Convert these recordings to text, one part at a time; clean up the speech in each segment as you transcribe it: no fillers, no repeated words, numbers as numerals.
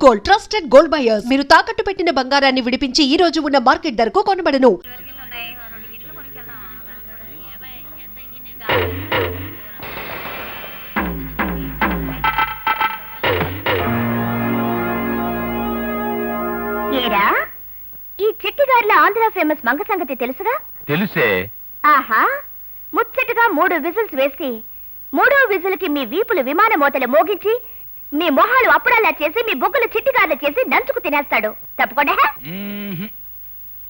Gold, trusted gold buyers. మీరు తాకట్టు పెట్టిన బంగారాన్ని విడిపించి ఈ రోజు ఉన్న మార్కెట్ ధరకు కొనబడను. ఏరా, ఈ చిట్టిగారిలో ఆంధ్ర ఫేమస్ మంగ సంగతి తెలుసుగా? తెలుసే. ఆహా, ముచ్చటగా 3 విజిల్స్ వేసి 3వ విజిల్కి మీ వీపులు విమాన మోతలు మోగించి మీ మొహాలు అప్పుడల్లా చేసి మీ బొగ్గులు చిట్టిగారులు చేసి దంచుకు తినేస్తాడు. తప్పకుండా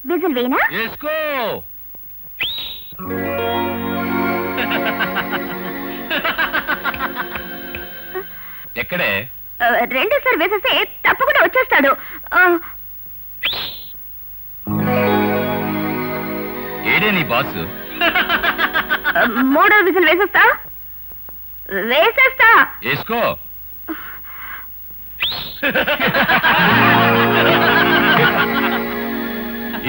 విజిల్ వేయనా? ఎక్కడే? రెండోసారి వేసేస్తే తప్పకుండా వచ్చేస్తాడు. ఏడే నీ బాస్? 3వ విజిల్ వేసేస్తా. వేసుకో.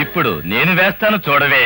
ఇప్పుడు నేను వేస్తాను, చూడవే.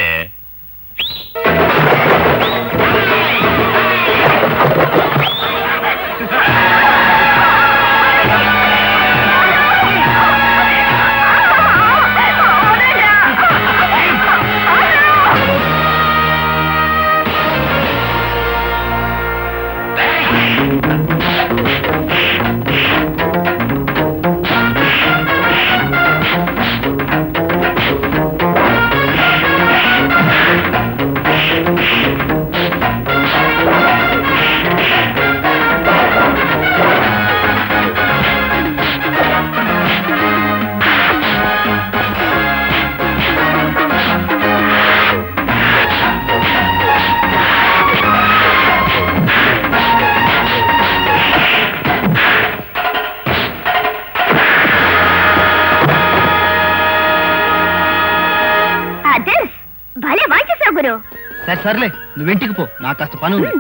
సర్లే, నువ్వింటికి పో, నాకు కాస్త పని ఉంది.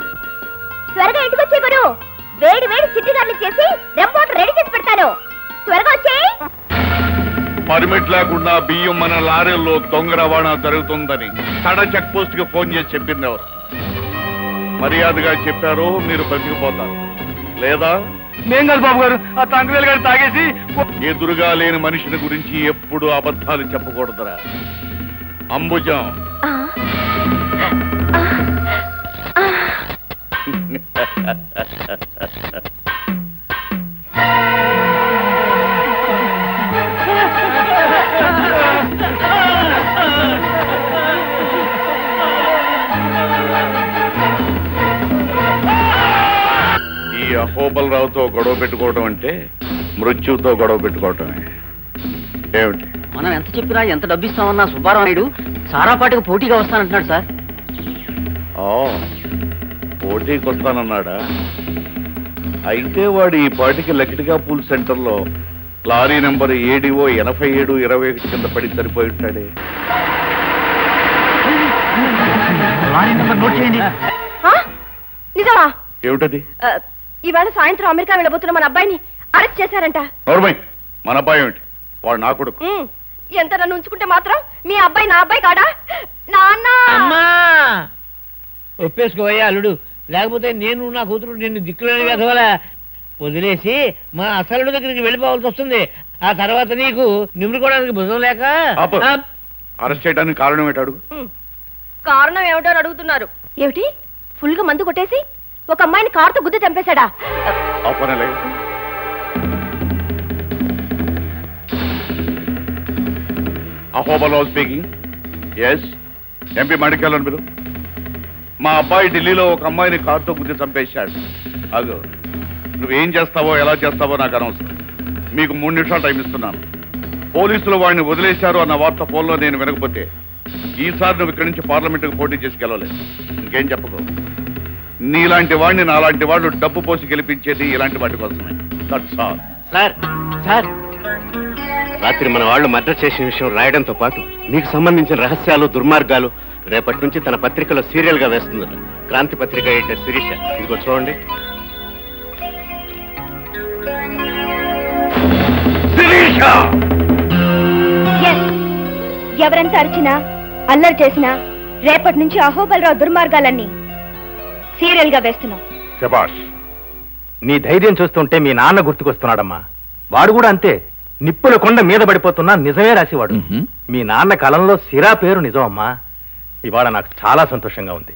త్వరగా ఇంటికి వచ్చే గురు. వేడి వేడి చిట్టిగారులు చేసి రిపోర్ట్ రెడీ చేసి పెడతాను. త్వరగా వచ్చే. పర్మిట్ లేకుండా బియ్యం మన లారీల్లో దొంగ రవాణా జరుగుతుందని తడ చెక్ పోస్ట్ కి ఫోన్ చేసి చెప్పింది ఎవరు? మర్యాదగా చెప్పారు, మీరు బతికిపోతారు. లేదా నేను కాదు బాబు గారు, ఆ తండ్రి గారు తాగేసి ఎదురుగా లేని మనిషిని గురించి ఎప్పుడు అబద్ధాలు చెప్పకూడదురా. అంబుజం ఈ అహోబలరావుతో గొడవ పెట్టుకోవటం అంటే మృత్యుతో గొడవ పెట్టుకోవటమే. ఏమిటి? మనం ఎంత చెప్పినా, ఎంత డబ్బిస్తామన్నా సుబ్బారావు నాయుడు సారాపాటికి పోటీగా వస్తానంటున్నాడు సార్. పోటీకి వస్తానన్నాడా? అయితే వాడు ఈ పాటికి లకిటిగా పూల్ సెంటర్లో లారీ నెంబర్ ఏడిఓ 8721 కింద పడి సరిపోయి ఉంటాడే. నిజమా? ఏమిటది? ఇవాళ సాయంత్రం అమెరికా వెళ్ళబోతున్న మన అబ్బాయిని అరెస్ట్ చేశారంట. నోర్మై, మన అబ్బాయి ఏమిటి? వాడు నా కొడుకు. ఎంత నన్ను ఉంచుకుంటే మాత్రం మీ అబ్బాయి నా అబ్బాయి కాడా? నాన్న ఒప్పేసుకోవయ్యా అల్లుడు, లేకపోతే నేను నా కూతురు నిన్ను దిక్కులేని వెధవలా వదిలేసి మా అసలుడు దగ్గరికి వెళ్ళిపోవాల్సి వస్తుంది. ఆ తర్వాత నీకు నిమ్ముకోవడానికి భుజం లేక. అరెస్ట్ చేయడానికి కారణం ఏంటి అడుగు. కారణం ఏమిటో అడుగుతున్నారు. ఏమిటి? ఫుల్ గా మందు కొట్టేసి ఒక అమ్మాయిని కారుతో గుద్ద చంపేశాడా? అహోబలరావు స్పీకింగ్. ఎస్, ఎంపీ మడికెళ్ళను మీరు. మా అబ్బాయి ఢిల్లీలో ఒక అమ్మాయిని కారుతో గుద్ది చంపేశాడు. అగో, నువ్వేం చేస్తావో ఎలా చేస్తావో నాకు అనవసరం. మీకు 3 నిమిషాలు టైం ఇస్తున్నాను. పోలీసులు వాడిని వదిలేశారు అన్న వార్త ఫోన్లో నేను వినకపోతే ఈసారి నువ్వు ఇక్కడి నుంచి పార్లమెంటుకు పోటీ చేసి గెలవలేదు. ఇంకేం చెప్పకు. నీలాంటి వాడిని నాలాంటి వాడు డబ్బు పోసి గెలిపించేది ఇలాంటి వాటి కోసమే. That's all. సార్ సార్, రాత్రి మన వాళ్ళు మర్డర్ చేసిన విషయం రాయడంతో పాటు మీకు సంబంధించిన రహస్యాలు, దుర్మార్గాలు రేపటి నుంచి తన పత్రికలో సీరియల్ గా వేస్తుందట. క్రాంతి పత్రిక ఎడిటర్ శిరీష. ఇదిగో చూడండి. ఎవరెంత అరిచినా, అల్లరి చేసినా రేపటి నుంచి అహోబలరావు దుర్మార్గాలన్నీ సీరియల్ గా వేస్తున్నాం. శభాష్. నీ ధైర్యం చూస్తుంటే మీ నాన్న గుర్తుకొస్తున్నాడమ్మా. వాడు కూడా అంతే. నిప్పుల కొండ మీద పడిపోతున్నా నిజమే రాసేవాడు. మీ నాన్న కలంలో సిరా పేరు నిజం అమ్మా. ఇవాళ నాకు చాలా సంతోషంగా ఉంది.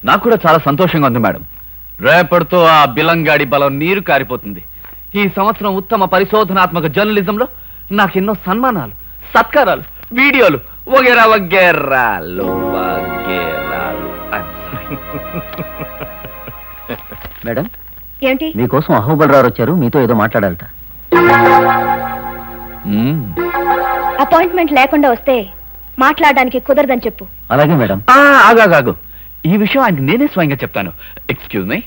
నాకు కూడా చాలా సంతోషంగా ఉంది మేడం. రేపటితో ఆ బిలంగాడి బలం నీరు కారిపోతుంది. ఈ సంవత్సరం ఉత్తమ పరిశోధనాత్మక జర్నలిజంలో నాకెన్నో సన్మానాలు, సత్కారాలు, వీడియోలు వగేరా వగేరాలు వగేరాలు. మేడం, ఏంటి? మీకోసం అహోబలరావు వచ్చారు, మీతో ఏదో మాట్లాడాలట. అపాయింట్మెంట్ లేకుండా వస్తే మాట్లాడడానికి కుదరదని చెప్పు. అలాగే మేడం. ఆగాగాగు, ఈ విషయం ఆయనకి నేనే స్వయంగా చెప్తాను. Excuse me.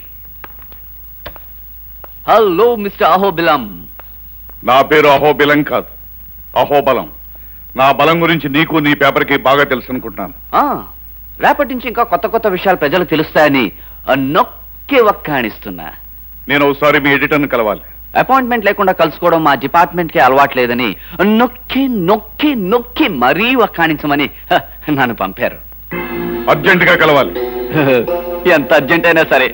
Hello mister Ahobilam. నా పేరు అహోబిలం కాదు, అహోబలం. నా బలం గురించి నీకు నీ పేపర్కి బాగా తెలుసు అనుకుంటున్నాను. రేపటి నుంచి ఇంకా కొత్త కొత్త విషయాలు ప్రజలు తెలుస్తాయని నొక్కి వక్కాణిస్తున్నా. నేను ఒకసారి మీ ఎడిటర్ని కలవాలి. అపాయింట్మెంట్ లేకుండా కలుసుకోవడం మా డిపార్ట్మెంట్ కి అలవాట్లేదని నొక్కి నొక్కి నొక్కి మరీ వక్కాణించమని నన్ను పంపారు. అర్జెంటుగా కలవాలి. ఎంత అర్జెంట్ అయినా సరే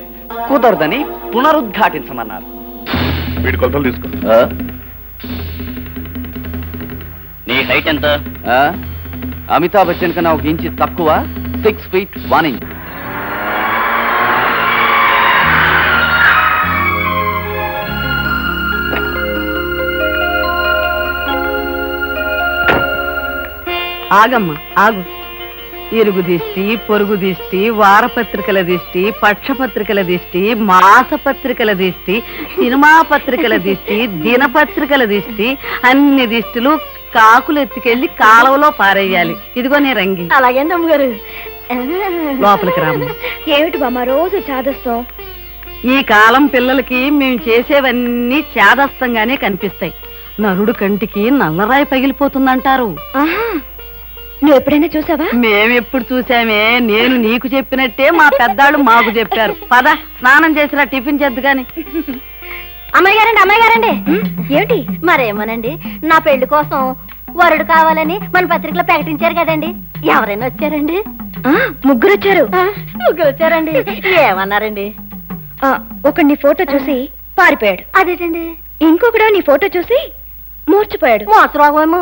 కుదరదని పునరుద్ఘాటించమన్నారు. వీడి కొలతలు తీసుకో. నీ హైట్ ఎంత? అమితాబ్ బచ్చన్ కన్నా 1 ఇంచు తక్కువ, 6 feet 1 inch. ఆగమ్మా ఆగు. ఇరుగు దిష్టి, పొరుగు దిష్టి, వారపత్రికల దిష్టి, పక్షపత్రికల దిష్టి, మాసపత్రికల దిష్టి, సినిమా పత్రికల దిష్టి, దినపత్రికల దిష్టి, అన్ని దిష్టిలు కాకులు ఎత్తుకెళ్లి కాలువలో పారేయాలి. ఇదిగో నీ రంగి. అలాగే అమ్మగారు. లోపలికి రామ్మ. ఏమిటి బామ్మ రోజు చాదస్తాం? ఈ కాలం పిల్లలకి మేము చేసేవన్నీ చాదస్తంగానే కనిపిస్తాయి. నరుడు కంటికి నల్లరాయి పగిలిపోతుందంటారు. నువ్వు ఎప్పుడైనా చూసావా? మేమెప్పుడు చూసామే. నేను నీకు చెప్పినట్టే మా పెద్దాళ్ళు మాకు చెప్పారు. పద, స్నానం చేసినా టిఫిన్ చేద్దు గాని. అమ్మాయి గారండి. ఏమిటి? మరేమోనండి, నా పెళ్లి కోసం వరుడు కావాలని మన పత్రికలో ప్రకటించారు కదండి. ఎవరైనా వచ్చారండి? ముగ్గురు వచ్చారండి. ఏమన్నారండి? ఒకడు నీ ఫోటో చూసి పారిపోయాడు. అదేటండి? ఇంకొకడు నీ ఫోటో చూసి మూర్చిపోయాడు. మోసరోగమేమో.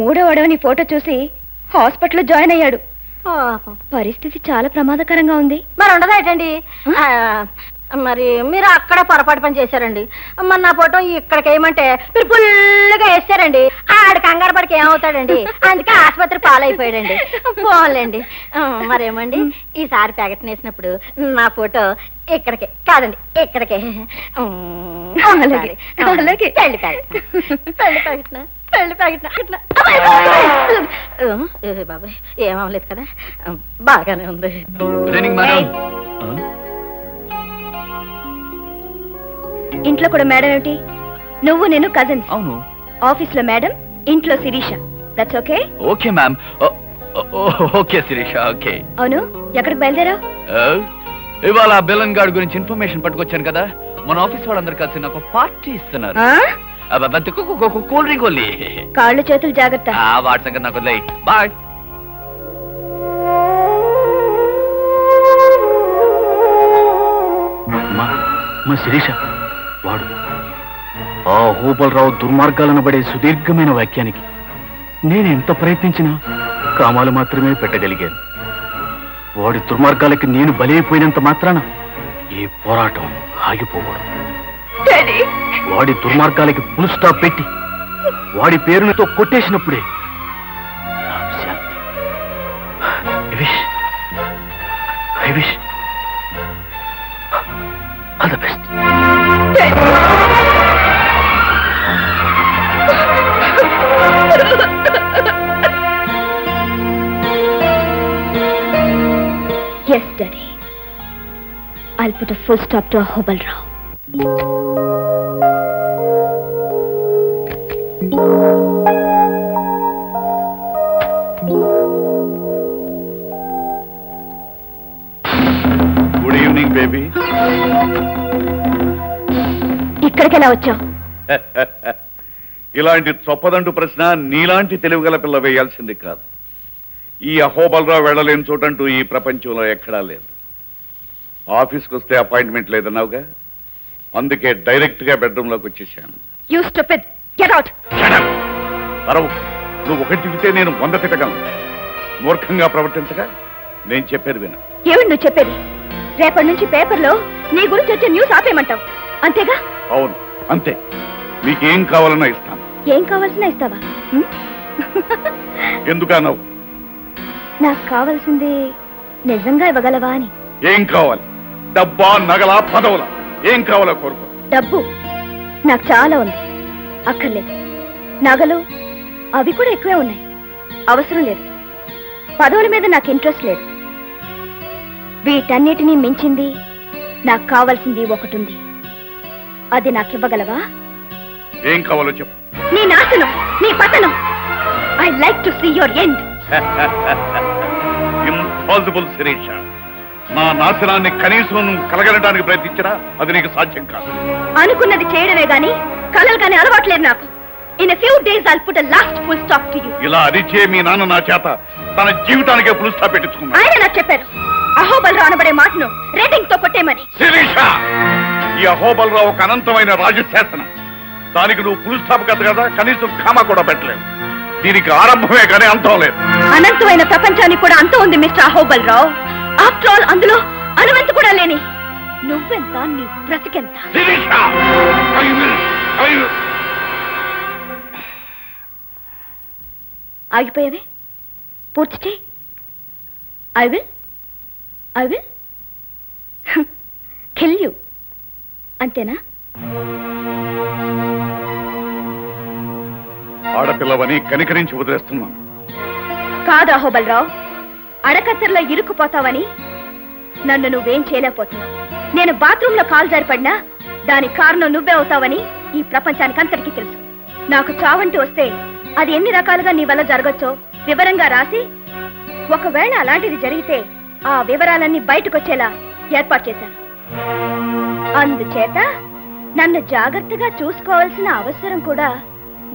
మూడోవాడు నీ ఫోటో చూసి హాస్పిటల్లో జాయిన్ అయ్యాడు. పరిస్థితి చాలా ప్రమాదకరంగా ఉంది. మరి ఉండదేటండి? మరి మీరు అక్కడ పొరపాటు పని చేశారండి. మరి నా ఫోటో ఇక్కడికి వేయమంటే మీరు ఫుల్గా వేస్తారండి. ఆడ కంగారు పడికి ఏమవుతాడండి? అందుకే ఆసుపత్రి పాలైపోయాడండి. పోలేండి. మరేమండి, ఈసారి ప్యాకెట్ వేసినప్పుడు నా ఫోటో ఇక్కడికే కాదండి, ఇక్కడికే. పెళ్లి ప్యాకెట్ బాబాయ్ ఏమవలేదు కదా, బాగానే ఉంది. ఇంట్లో కూడా మేడం ఏమిటి? నువ్వు నేను కజిన్స్. అవును. ఆఫీస్ లో మేడం, ఇంట్లో Sirisha. That's okay? Okay ma'am. Okay Sirisha, okay. అవును, ఎక్కడికి బయలుదేరావు? ఇవాళ బెలన్ గార్డ్ గురించి ఇన్ఫర్మేషన్ పట్టుకొచ్చాను కదా. మన ఆఫీస్ వాళ్ళందరూ కలిసి నాకు పార్టీ ఇస్తున్నారు. Cool drink only. కాళ్ళు చేతులు జాగ్రత్త. వాటి సంగతి నాకు వదిలేయ్. బాయ్. మా శిరీష వాడు ఆ హోబలరావు దుర్మార్గాలను పడే సుదీర్ఘమైన వాక్యానికి నేను ఎంత ప్రయత్నించినా కామాలు మాత్రమే పెట్టగలిగాను. వాడి దుర్మార్గాలకి నేను బలైపోయినంత మాత్రాన ఈ పోరాటం ఆగిపోకూడదు. వాడి దుర్మార్గాలకి ఫుల్ స్టాప్ పెట్టి వాడి పేరులతో కొట్టేసినప్పుడే నాకు శాంతి. I wish all the best. Yes, Daddy. I'll put a full stop to Ahobalrao. Good evening baby. ఇక్కడికి ఎలా వచ్చావు? ఇలాంటి చొప్పదంటు ప్రశ్న నీలాంటి తెలివిగల పిల్ల వేయాల్సింది కాదు. ఈ అహోబలరావు వెళ్ళలేని చోటంటూ ఈ ప్రపంచంలో ఎక్కడా లేదు. ఆఫీస్కి వస్తే అపాయింట్మెంట్ లేదన్నావుగా, అందుకే డైరెక్ట్ గా బెడ్రూమ్ లోకి వచ్చేసాను. You stupid! Get out! అరవు. నువ్వు ఒకటి తింటే నేను 100 తిట్టగలను. మూర్ఖంగా ప్రవర్తించగా నేను చెప్పేది విన. ఏమిటి నువ్వు చెప్పేది? రేపటి నుంచి పేపర్లో నీ గురించి వచ్చే న్యూస్ ఆపేయమంటావు అంతేగా? అవును, అంతే. మీకేం కావాలన్నా ఇస్తాను. ఏం కావాల్సినా ఇస్తావా? ఎందుకా నవ్వు? నాకు కావాల్సింది నిజంగా ఇవ్వగలవా అని. ఏం కావాలి? డబ్బా, నగలా, పదవులా? ఏం కావాలో కోరుకో. డబ్బు నాకు చాలా ఉంది, అక్కర్లేదు. నగలు అవి కూడా ఎక్కువే ఉన్నాయి, అవసరం లేదు. పదవుల మీద నాకు ఇంట్రెస్ట్ లేదు. వీటన్నిటినీ మించింది నాకు కావాల్సింది ఒకటి ఉంది. అది నాకు ఇవ్వగలవా? ఏం కావాలో చెప్పు. నీ నాశనం, నీ పతనం. I like to see your end. Impossible Sirisha. నా నాశనాన్ని కనీసం నువ్వు కలగలడానికి ప్రయత్నించినా అది నీకు సాధ్యం కాదు. అనుకున్నది చేయడమే గాని కలలు కానీ అలవాట్లేదు నాకు. In a few days I'll put a last full stop to you. ఇలా అరిచే మీ నాన్న నా చేత తన జీవితానికే ఫుల్ స్టాప్ పెట్టించుకున్నాడు. ఆయన నాకు చెప్పారు అహోబలరావు అనబడే మాటను రేటింగ్ తో కొట్టేమని. శిరీష, ఈ అహోబలరావు ఒక అనంతమైన రాజశాసనం. దానికి నువ్వు ఫుల్ స్టాప్ కదా, కనీసం కామా కూడా పెట్టలేవు. దీనికి ఆరంభమే కానీ అంతం లేదు. అనంతమైన ప్రపంచానికి కూడా అంతం ఉంది మిస్టర్ అహోబలరావు. ఆఫ్టర్ ఆల్ అందులో అనువంత కూడా లేని నువ్వెంత, నీ బ్రతికెంత. శిరీష, ఆగిపోయావే, పూర్తి చేయి. I will kill you. అంతేనా? ఆడపిల్లవని కనికరించి వదిలేస్తున్నాను. కాదు అహోబలరావు, అడకత్తెరలో ఇరుక్కుపోతావని నన్ను నువ్వేం చేయలేకపోతున్నావు. నేను బాత్రూంలో కాలు జారిపడినా దానికి కారణం నువ్వే అవుతావని ఈ ప్రపంచానికి అంతటికీ తెలుసు. నాకు చావంటూ వస్తే అది ఎన్ని రకాలుగా నీ వల్ల జరగచ్చో వివరంగా రాసి, ఒకవేళ అలాంటిది జరిగితే ఆ వివరాలన్నీ బయటకొచ్చేలా ఏర్పాటు చేశాను. అందుచేత నన్ను జాగ్రత్తగా చూసుకోవాల్సిన అవసరం కూడా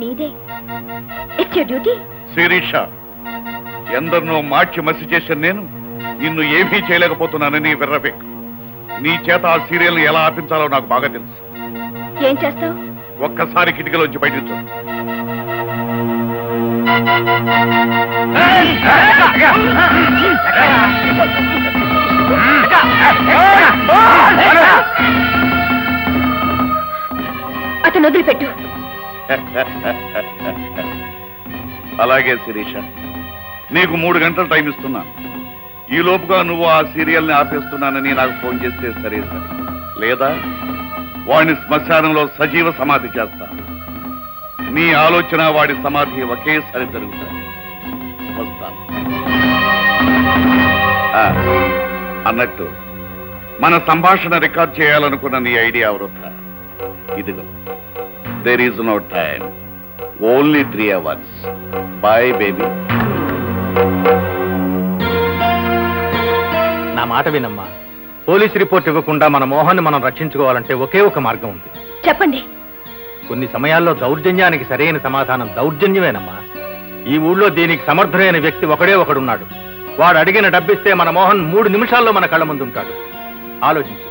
నీదే. It's your duty. శిరీష, ఎందరినో మార్చి మసి చేశాను నేను. నిన్ను ఏమీ చేయలేకపోతున్నానని విర్రబెక్కు. నీ చేత ఆ సీరియల్ ఎలా ఆపించాలో నాకు బాగా తెలుసు. ఏం చేస్తావు? ఒక్కసారి కిటికీలోంచి బయటికి చూడు. అతను వదిలిపెట్టు. అలాగే శిరీష, నీకు 3 గంటలు టైం ఇస్తున్నాను. ఈ లోపుగా నువ్వు ఆ సీరియల్ని ఆపేస్తున్నానని నాకు ఫోన్ చేస్తే సరే సరే, లేదా వాడిని శ్మశానంలో సజీవ సమాధి చేస్తా. నీ ఆలోచన వాడి సమాధి ఒకేసారి జరుగుతాయి. వస్తాను. అన్నట్టు మన సంభాషణ రికార్డ్ చేయాలనుకున్న నీ ఐడియా వృధా. ఇదిగో, there is no time, only 3 hours. Bye baby. నా మాట వినమ్మా. పోలీస్ రిపోర్ట్ ఇవ్వకుండా మన మోహన్ మనం రక్షించుకోవాలంటే ఒకే ఒక మార్గం ఉంది. చెప్పండి. కొన్ని సమయాల్లో దౌర్జన్యానికి సరైన సమాధానం దౌర్జన్యమేనమ్మా. ఈ ఊళ్ళో దీనికి సమర్థుడైన వ్యక్తి ఒకడే ఒకడున్నాడు. వాడు అడిగిన డబ్బిస్తే మన మోహన్ 3 నిమిషాల్లో మన కళ్ళ ముందు ఉంటాడు. ఆలోచించు.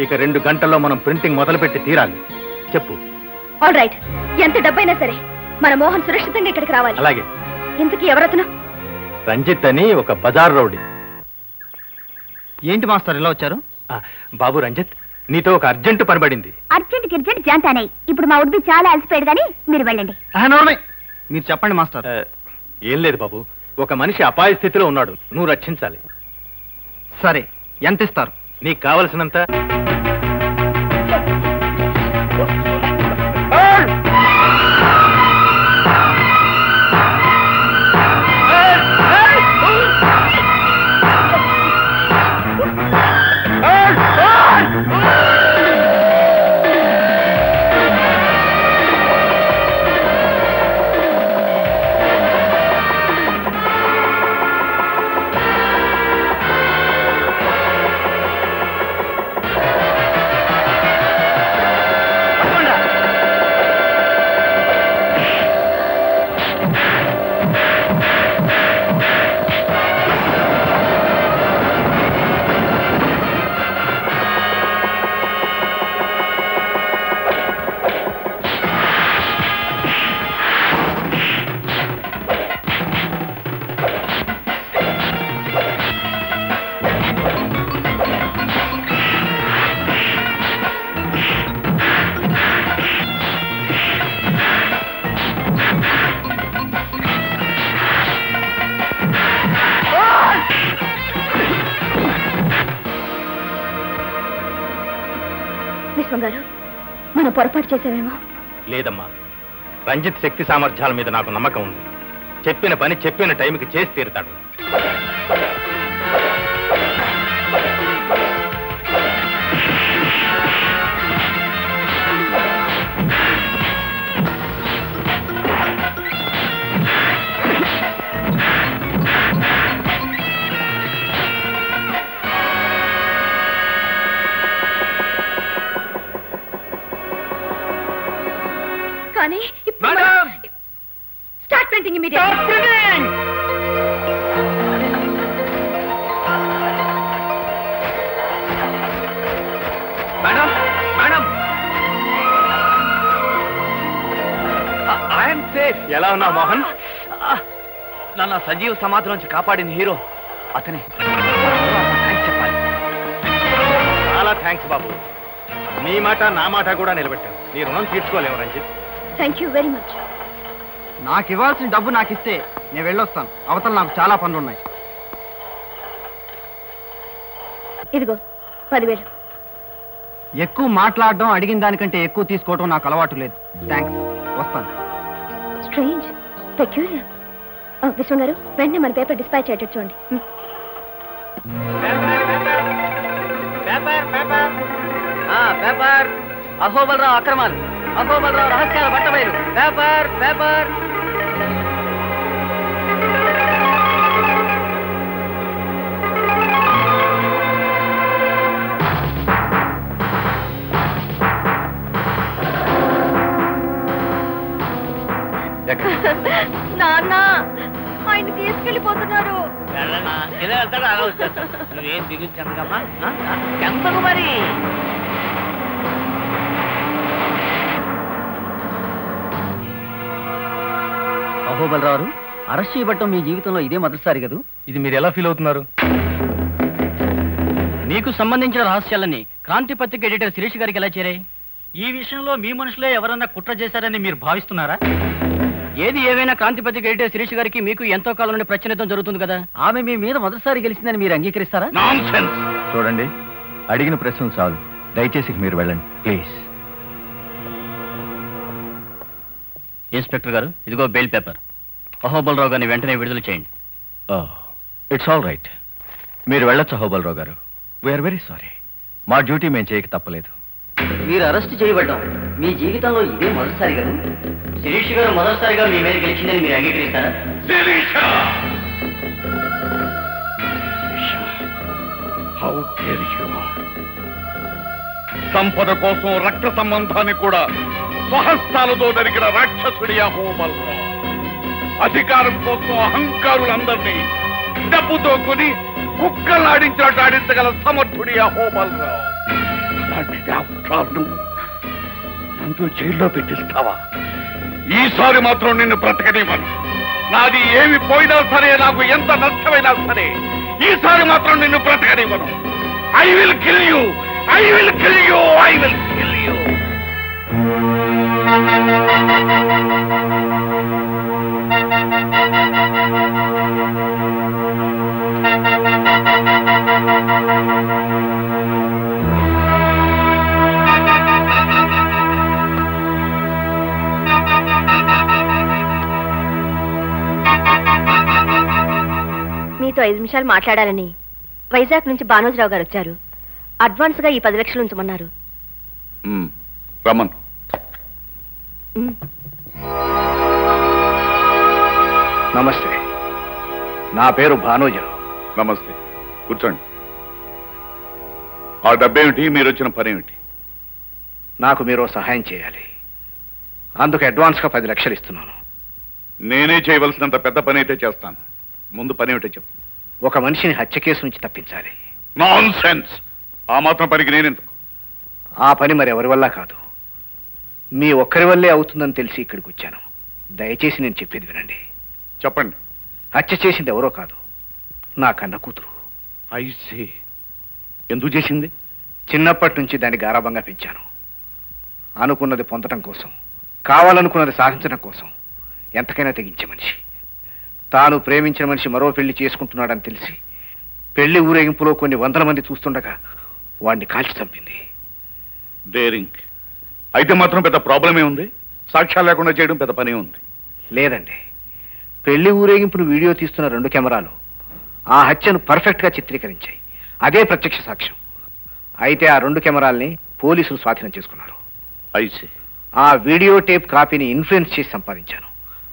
ఇక 2 గంటల్లో మనం ప్రింటింగ్ మొదలుపెట్టి తీరాలి. చెప్పు. ఆల్ రైట్, ఎంత డబ్బైనా సరే మన మోహన్ సురక్షితంగా ఇక్కడికి రావాలి. అలాగే. ఇంతకీ ఎవరతను? రంజిత్ అని ఒక బజార్ రౌడీ. ఏంటి మాస్టర్ ఇలా వచ్చారు? బాబు రంజిత్, నీతో ఒక అర్జెంటు పని పడింది. అర్జెంట్ జాంతానే. ఇప్పుడు మా ఉడిపి చాలా అలసిపోయాడు కానీ మీరు వెళ్ళండి. మీరు చెప్పండి మాస్టర్. ఏం లేదు బాబు, ఒక మనిషి అపాయ స్థితిలో ఉన్నాడు. నువ్వు రక్షించాలి. సరే, ఎంత ఇస్తారు? నీకు కావలసినంత. విశ్వం గారు మనం పొరపాటు చేసామేమో. లేదమ్మా, రంజిత్ శక్తి సామర్థ్యాల మీద నాకు నమ్మకం ఉంది. చెప్పిన పని చెప్పిన టైంకి చేసి తీరుతాడు. కానీ start printing immediately. Madam madam, I'm safe. ఎలా ఉన్నావు మోహన్? నన్ను సజీవ సమాధి నుంచి కాపాడిన హీరో అతనే. థాంక్స్ చెప్పాలి. చాలా థ్యాంక్స్ బాబు. నీ మాట నా మాట కూడా నిలబెట్టావు. నీ రుణం తీర్చుకోలేము Ranjith. Thank you very much. నాకు ఇవ్వాల్సిన డబ్బు నాకు ఇస్తే నేను వెళ్ళొస్తాను. అవతల నాకు చాలా పనులు ఉన్నాయి. ఇదిగో 10,000. ఎక్కువ మాట్లాడడం, అడిగిన దానికంటే ఎక్కువ తీసుకోవడం నాకు అలవాటు లేదు. థ్యాంక్స్, వస్తాను. Strange, peculiar. విశ్వం గారు వెంటనే మన పేపర్ డిస్పాచ్ అయ్యేటట్టు చూడండి. పేపర్ అహోబలరావు అక్రమాలు, అహోబలరావు రహస్యాల బట్టబయలు. Paper paper. నాన్న ఆయన తీసుకెళ్ళిపోతున్నారు. ఇలా వెళ్తాడు, అలా వచ్చేస్తాడు. నువ్వేం దిగులు చెందకమ్మా, చెందకు మరి. అహోబలరావు అరెస్ట్ చేయబట్టం మీ జీవితంలో ఇదే మొదటిసారి కదూ? ఇది మీరు ఎలా ఫీల్ అవుతున్నారు? మీకు సంబంధించిన రహస్యాలన్నీ క్రాంతి పత్రిక ఎడిటర్ శిరీష్ గారికి ఎలా చేరాయి? ఈ విషయంలో మీ మనుషులే ఎవరన్నా కుట్ర చేశారని మీరు భావిస్తున్నారా? ఏది ఏవైనా క్రాంతి పత్రిక ఎడిటర్ శిరీష్ గారికి మీకు ఎంతో కాలం నుండి ప్రశ్నించడం జరుగుతుంది కదా. ఆమె మీ మీద మొదటిసారి గెలిచిందని మీరు అంగీకరిస్తారా? నాన్సెన్స్. చూడండి, అడిగిన ప్రశ్నలు చాలు. దయచేసి మీరు వెళ్ళండి ప్లీజ్. ఇన్స్పెక్టర్ గారు, ఇదిగో బెయిల్ పేపర్. అహోబలరావు గారిని వెంటనే విడుదల చేయండి. It's all right. మీరు వెళ్ళొచ్చు Ahobalarao garu. We're very sorry. మా డ్యూటీ మేము చేయక తప్పలేదు. మీరు అరెస్ట్ చేయబడ్డాం మీ జీవితంలో ఇదే మొదటిసారి కదా. శిరీష్ గారు మొదటిసారిగా మీ మీద గెలిచిందని మీరు అంగీకరిస్తారా? How dare you? సంపద కోసం రక్త సంబంధాన్ని కూడా స్వహస్తాలతో జరిగిన రాక్షసుడి అహోబలరావు. అధికారం కోసం అహంకారులందరినీ డబ్బుతో కొని కుక్కలాడించినట్టు ఆడించగల సమర్థుడి అహోబలరావు. అలాంటి డాక్టర్ను నన్ను జైల్లో పెట్టిస్తావా? ఈసారి మాత్రం నిన్ను బ్రతకనివ్వను. నాది ఏమి పోయినా సరే, నాకు ఎంత నష్టమైనా సరే, ఈసారి మాత్రం నిన్ను బ్రతకనివ్వను. I will kill you, I will kill you, I will kill you. మీతో 5 నిమిషాలు మాట్లాడాలని వైజాగ్ నుంచి భానోజరావు గారు వచ్చారు. అడ్వాన్స్ గా ఈ 10 లక్షలు ఉంచమన్నారు. రమన్, నమస్తే. నా పేరు భానోజరావు. నమస్తే, కూర్చోండి. ఆ డబ్బేమిటి? మీరు వచ్చిన పని ఏమిటి? నాకు మీరు సహాయం చేయాలి. అందుకు అడ్వాన్స్గా 10 లక్షలు ఇస్తున్నాను. నేనే చేయవలసినంత పెద్ద పని అయితే చేస్తాను. ముందు పని ఏమిటో చెప్పు. ఒక మనిషిని హత్య కేసు నుంచి తప్పించాలి. నాన్సెన్స్. ఆ మాత్రం పనికి నేనెందుకు? ఆ పని మరి ఎవరి వల్ల కాదు, మీ ఒక్కరి వల్లే అవుతుందని తెలిసి ఇక్కడికి వచ్చాను. దయచేసి నేను చెప్పేది వినండి. చెప్పండి. హత్య చేసింది ఎవరో కాదు, నా కన్న కూతురు. ఐసి. ఎందుకు చేసింది? చిన్నప్పటి నుంచి దాన్ని గారాబంగా పెంచాను. అనుకున్నది పొందడం కోసం, కావాలనుకున్నది సాధించడం కోసం ఎంతకైనా తెగించే మనిషి. తాను ప్రేమించిన మనిషి మరో పెళ్లి చేసుకుంటున్నాడని తెలిసి పెళ్లి ఊరేగింపులో కొన్ని 100 మంది చూస్తుండగా వాడిని కాల్చి చంపింది. డేరింగ్ అయితే మాత్రం పెద్ద ప్రాబ్లమే ఉంది. సాక్ష్యాలు లేకుండా చేయడం పెద్ద పని ఉంది. లేదండి, పెళ్లి ఊరేగింపును వీడియో తీస్తున్న 2 కెమెరాలు ఆ హత్యను పర్ఫెక్ట్గా చిత్రీకరించాయి. అదే ప్రత్యక్ష సాక్ష్యం. అయితే ఆ 2 కెమెరాల్ని పోలీసులు స్వాధీనం చేసుకున్నారు. ఐసి ఆ వీడియో టేప్ కాపీని ఇన్ఫ్లుయెన్స్ చేసి సంపాదించాను.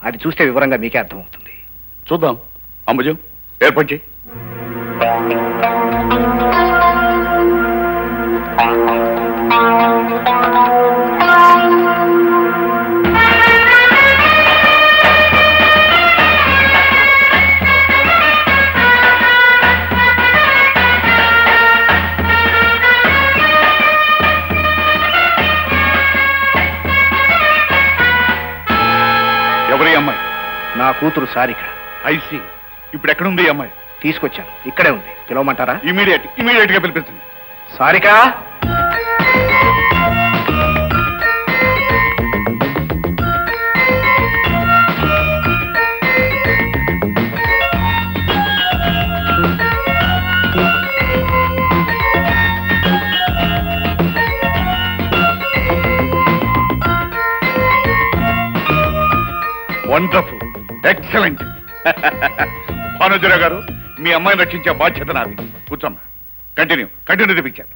అది చూస్తే వివరంగా మీకే అర్థమవుతుంది. చూద్దాం. అంబుజం ఏర్పాటు చేయి. ఎవరి అమ్మాయి? నా కూతురు సారిక. ఐసి ఇప్పుడు ఎక్కడుంది ఈ అమ్మాయి? తీసుకొచ్చాను, ఇక్కడే ఉంది. పిలవమంటారా? ఇమీడియట్ గా పిలిపించండి. Sarika, wonderful, excellent. భానుజరావు గారు, మీ అమ్మాయిని రక్షించే బాధ్యత నాది. కూర్చోమ్మా. కంటిన్యూ తెప్పించాను.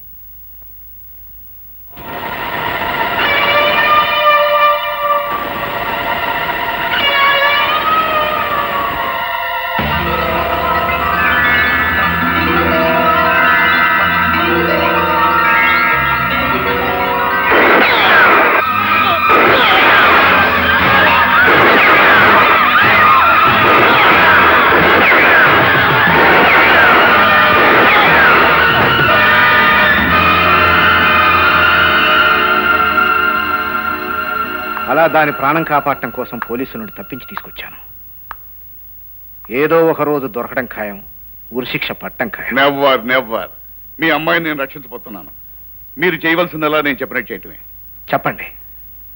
అలా దాని ప్రాణం కాపాడటం కోసం పోలీసులను తప్పించి తీసుకొచ్చాను. ఏదో ఒక రోజు దొరకడం ఖాయం, ఉరిశిక్ష పట్టడం ఖాయం. నెవర్. మీ అమ్మాయిని నేను రక్షించబోతున్నాను. మీరు చేయవలసిందలా నేను చెప్పినట్టు చేయటమే. చెప్పండి.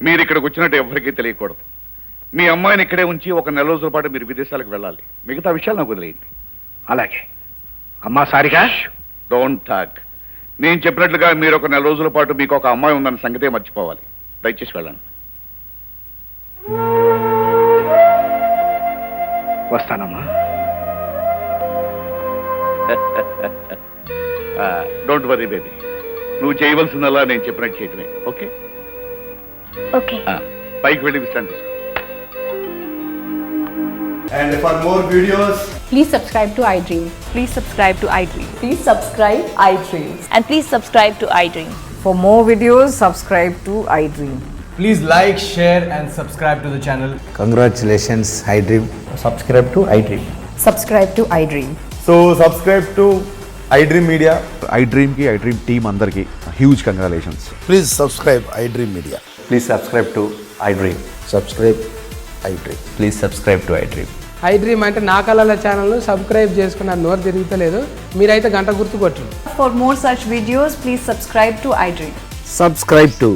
మీరు ఇక్కడికి వచ్చినట్టు ఎవరికీ తెలియకూడదు. మీ అమ్మాయిని ఇక్కడే ఉంచి 1 నెల రోజుల పాటు మీరు విదేశాలకు వెళ్ళాలి. మిగతా విషయాలు నాకు వదిలేయండి. అలాగే. అమ్మా సారిక, డోంట్ టాక్. నేను చెప్పినట్లుగా మీరు 1 నెల రోజుల పాటు మీకు ఒక అమ్మాయి ఉందన్న సంగతే మర్చిపోవాలి. దయచేసి వెళ్ళండి. వస్తానమ్మా. Don't worry baby. నువ్వు చేయవలసిందలా నేను చెప్పినట్టు చేయటమే. ఓకే? ఓకే. పైకి వెళ్ళి విశ్రాంతి తీసుకో. And for more videos, please subscribe to iDream. Please subscribe to iDream. Please subscribe iDream. And please subscribe to iDream. For more videos, subscribe to iDream. please like, share and subscribe to the channel. Congratulations, iDream. Subscribe to iDream. Subscribe to iDream. So subscribe to iDream Media. iDream ki iDream team andarki huge congratulations. Please subscribe iDream Media. Please subscribe to iDream. Subscribe iDream. Please subscribe to iDream. iDream అంటే నా కళల channel subscribe చేసుకున్న నోరు తిరుగుతలేదు. మీరైతే గంట గుర్తు కొట్టండి. For more such videos, please subscribe to iDream. Subscribe to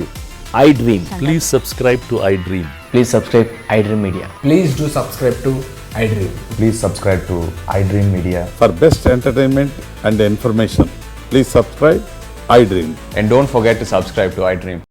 iDream. Please subscribe to iDream. Please subscribe iDream Media. Please do subscribe to iDream. Please subscribe to iDream Media. For best entertainment and information, please subscribe iDream. And don't forget to subscribe to iDream.